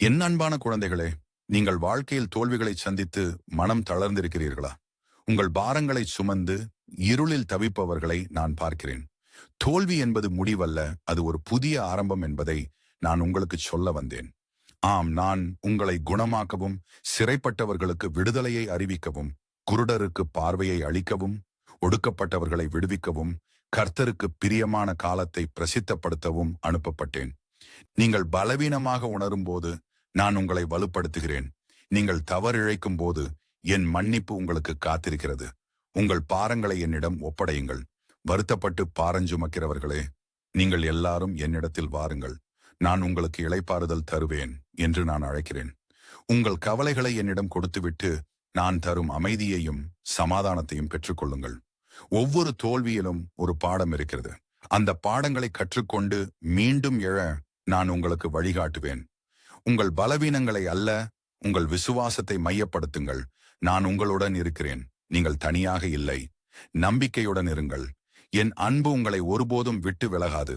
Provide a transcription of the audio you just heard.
என் அன்பான குழந்தைகளே, நீங்கள் வாழ்க்கையில் தோல்விகளை சந்தித்து மனம் தளர்ந்திருக்கிறீர்களா? உங்கள் பாரங்களை சுமந்து இருளில் தவிப்பவர்களை நான் பார்க்கிறேன். தோல்வி என்பது முடிவல்ல, அது ஒரு புதிய ஆரம்பம் என்பதை நான் உங்களுக்கு சொல்ல வந்தேன். ஆம், நான் உங்களை குணமாக்கவும், சிறைப்பட்டவர்களுக்கு விடுதலையை அறிவிக்கவும், குருடருக்கு பார்வையை அளிக்கவும், ஒடுக்கப்பட்டவர்களை விடுவிக்கவும், கர்த்தருக்கு பிரியமான காலத்தை பிரசித்தப்படுத்தவும் அனுப்பப்பட்டேன். நீங்கள் பலவீனமாக உணரும்போது நான் உங்களை வலுப்படுத்துகிறேன். நீங்கள் தவறிழைக்கும் போது என் மன்னிப்பு உங்களுக்கு காத்திருக்கிறது. உங்கள் பாரங்களை என்னிடம் ஒப்படையுங்கள். வருத்தப்பட்டு பாரஞ்சுமக்கிறவர்களே, நீங்கள் எல்லாரும் என்னிடத்தில் வாருங்கள். நான் உங்களுக்கு இளைப்பாறுதல் தருவேன் என்று நான் அழைக்கிறேன். உங்கள் கவலைகளை என்னிடம் கொடுத்துவிட்டு நான் தரும் அமைதியையும் சமாதானத்தையும் பெற்றுக்கொள்ளுங்கள். ஒவ்வொரு தோல்வியிலும் ஒரு பாடம் இருக்கிறது. அந்த பாடங்களை கற்றுக்கொண்டு மீண்டும் எழ நான் உங்களுக்கு வழிகாட்டுவேன். உங்கள் பலவீனங்களை அல்ல, உங்கள் விசுவாசத்தை மையப்படுத்துங்கள். நான் உங்களுடன் இருக்கிறேன். நீங்கள் தனியாக இல்லை. நம்பிக்கையுடன் இருங்கள். என் அன்பு உங்களை ஒருபோதும் விட்டு விலகாது.